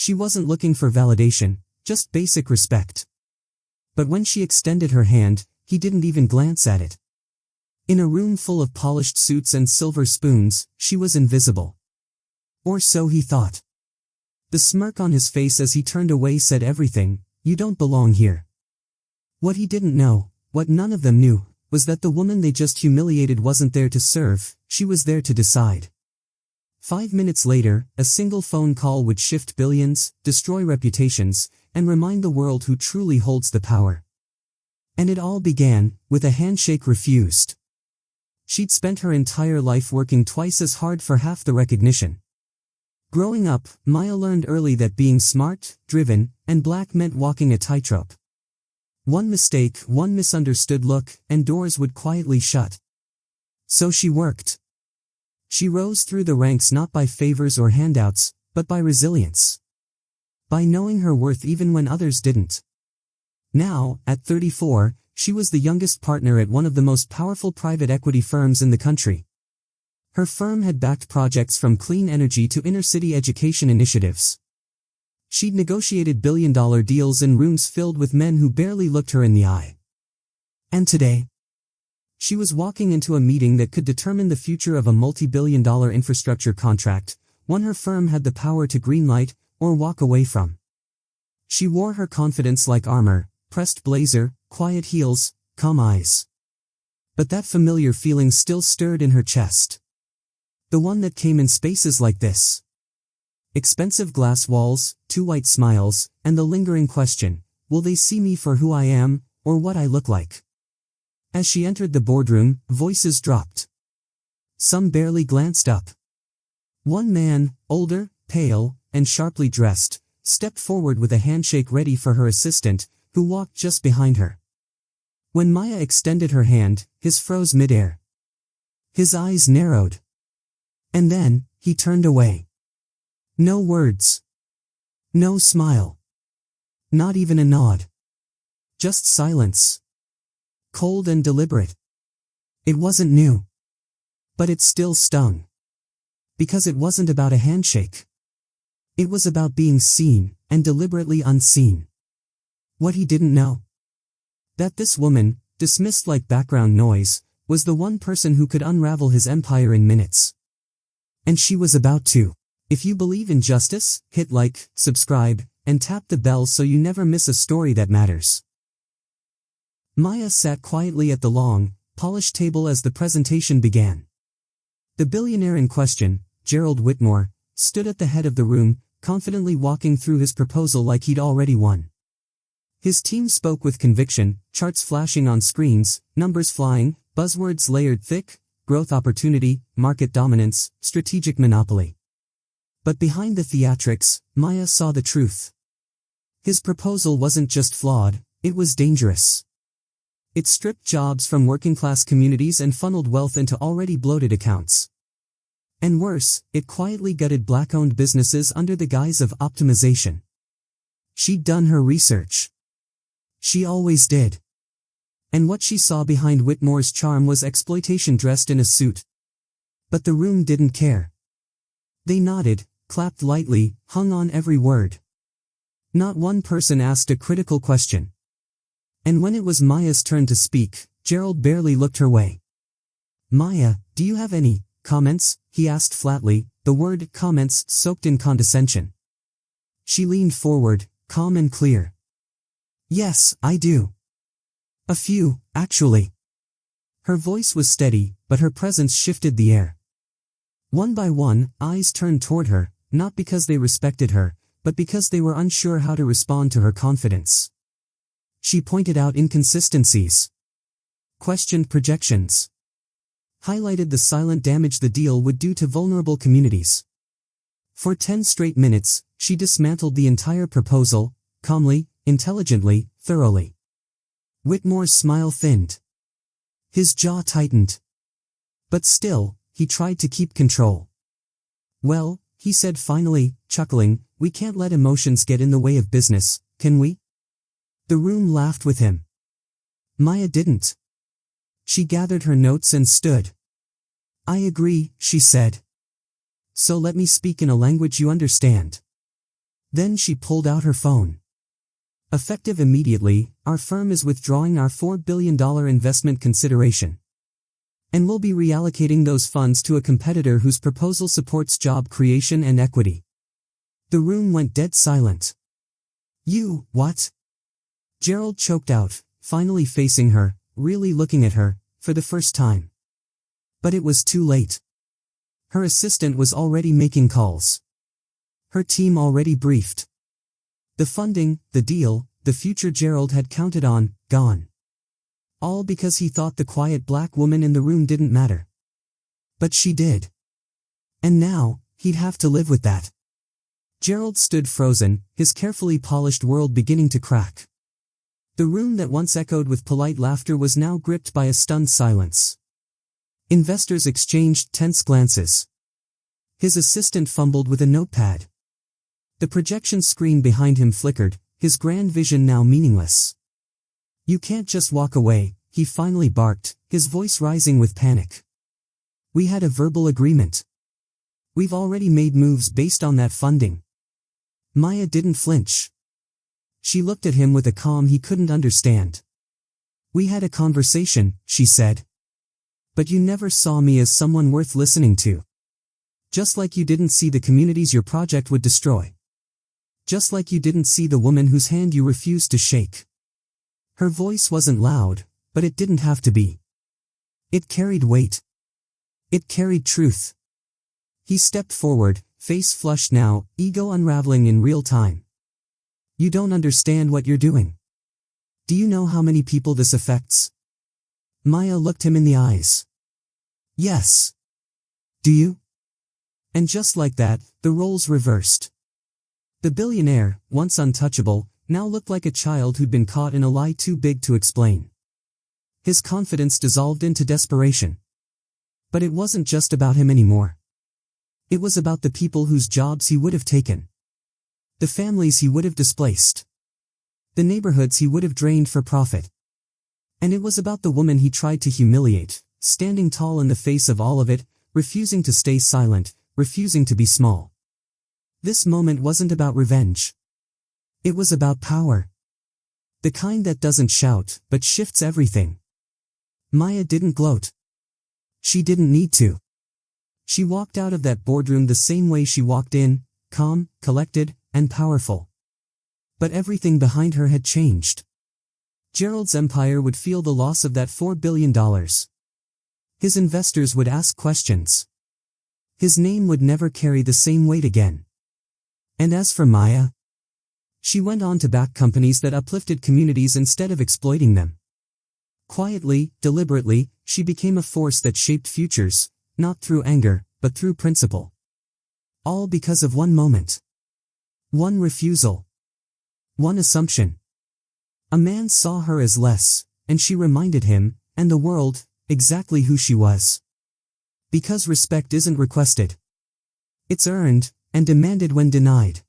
She wasn't looking for validation, just basic respect. But when she extended her hand, he didn't even glance at it. In a room full of polished suits and silver spoons, she was invisible. Or so he thought. The smirk on his face as he turned away said everything: "You don't belong here." What he didn't know, what none of them knew, was that the woman they just humiliated wasn't there to serve, she was there to decide. 5 minutes later, a single phone call would shift billions, destroy reputations, and remind the world who truly holds the power. And it all began with a handshake refused. She'd spent her entire life working twice as hard for half the recognition. Growing up, Maya learned early that being smart, driven, and black meant walking a tightrope. One mistake, one misunderstood look, and doors would quietly shut. So she worked. She rose through the ranks not by favors or handouts, but by resilience. By knowing her worth even when others didn't. Now, at 34, she was the youngest partner at one of the most powerful private equity firms in the country. Her firm had backed projects from clean energy to inner-city education initiatives. She'd negotiated billion-dollar deals in rooms filled with men who barely looked her in the eye. And today, she was walking into a meeting that could determine the future of a multi-billion-dollar infrastructure contract, one her firm had the power to greenlight or walk away from. She wore her confidence like armor, pressed blazer, quiet heels, calm eyes. But that familiar feeling still stirred in her chest. The one that came in spaces like this. Expensive glass walls, 2 white smiles, and the lingering question, will they see me for who I am, or what I look like? As she entered the boardroom, voices dropped. Some barely glanced up. One man, older, pale, and sharply dressed, stepped forward with a handshake ready for her assistant, who walked just behind her. When Maya extended her hand, his froze midair. His eyes narrowed. And then, he turned away. No words. No smile. Not even a nod. Just silence. Cold and deliberate. It wasn't new. But it still stung. Because it wasn't about a handshake. It was about being seen, and deliberately unseen. What he didn't know. That this woman, dismissed like background noise, was the one person who could unravel his empire in minutes. And she was about to. If you believe in justice, hit like, subscribe, and tap the bell so you never miss a story that matters. Maya sat quietly at the long, polished table as the presentation began. The billionaire in question, Gerald Whitmore, stood at the head of the room, confidently walking through his proposal like he'd already won. His team spoke with conviction, charts flashing on screens, numbers flying, buzzwords layered thick: growth opportunity, market dominance, strategic monopoly. But behind the theatrics, Maya saw the truth. His proposal wasn't just flawed, it was dangerous. It stripped jobs from working-class communities and funneled wealth into already bloated accounts. And worse, it quietly gutted black-owned businesses under the guise of optimization. She'd done her research. She always did. And what she saw behind Whitmore's charm was exploitation dressed in a suit. But the room didn't care. They nodded, clapped lightly, hung on every word. Not one person asked a critical question. And when it was Maya's turn to speak, Gerald barely looked her way. "Maya, do you have any comments?" he asked flatly, the word comments soaked in condescension. She leaned forward, calm and clear. "Yes, I do. A few, actually." Her voice was steady, but her presence shifted the air. One by one, eyes turned toward her, not because they respected her, but because they were unsure how to respond to her confidence. She pointed out inconsistencies. Questioned projections. Highlighted the silent damage the deal would do to vulnerable communities. For 10 straight minutes, she dismantled the entire proposal, calmly, intelligently, thoroughly. Whitmore's smile thinned. His jaw tightened. But still, he tried to keep control. "Well," he said finally, chuckling, "we can't let emotions get in the way of business, can we?" The room laughed with him. Maya didn't. She gathered her notes and stood. "I agree," she said. "So let me speak in a language you understand. Then she pulled out her phone. Effective immediately, our firm is withdrawing our $4 billion investment consideration. And we'll be reallocating those funds to a competitor whose proposal supports job creation and equity. The room went dead silent. You, what? Gerald choked out, finally facing her, really looking at her, for the first time. But it was too late. Her assistant was already making calls. Her team already briefed. The funding, the deal, the future Gerald had counted on, gone. All because he thought the quiet black woman in the room didn't matter. But she did. And now, he'd have to live with that. Gerald stood frozen, his carefully polished world beginning to crack. The room that once echoed with polite laughter was now gripped by a stunned silence. Investors exchanged tense glances. His assistant fumbled with a notepad. The projection screen behind him flickered, his grand vision now meaningless. You can't just walk away, he finally barked, his voice rising with panic. We had a verbal agreement. We've already made moves based on that funding. Maya didn't flinch. She looked at him with a calm he couldn't understand. We had a conversation, she said. But you never saw me as someone worth listening to. Just like you didn't see the communities your project would destroy. Just like you didn't see the woman whose hand you refused to shake. Her voice wasn't loud, but it didn't have to be. It carried weight. It carried truth. He stepped forward, face flushed now, ego unraveling in real time. You don't understand what you're doing. Do you know how many people this affects? Maya looked him in the eyes. Yes. Do you? And just like that, the roles reversed. The billionaire, once untouchable, now looked like a child who'd been caught in a lie too big to explain. His confidence dissolved into desperation. But it wasn't just about him anymore. It was about the people whose jobs he would have taken. The families he would have displaced. The neighborhoods he would have drained for profit. And it was about the woman he tried to humiliate, standing tall in the face of all of it, refusing to stay silent, refusing to be small. This moment wasn't about revenge. It was about power. The kind that doesn't shout, but shifts everything. Maya didn't gloat. She didn't need to. She walked out of that boardroom the same way she walked in, calm, collected, and powerful. But everything behind her had changed. Gerald's empire would feel the loss of that $4 billion. His investors would ask questions. His name would never carry the same weight again. And as for Maya, she went on to back companies that uplifted communities instead of exploiting them. Quietly, deliberately, she became a force that shaped futures, not through anger, but through principle. All because of one moment. One refusal. One assumption. A man saw her as less, and she reminded him, and the world, exactly who she was. Because respect isn't requested. It's earned, and demanded when denied.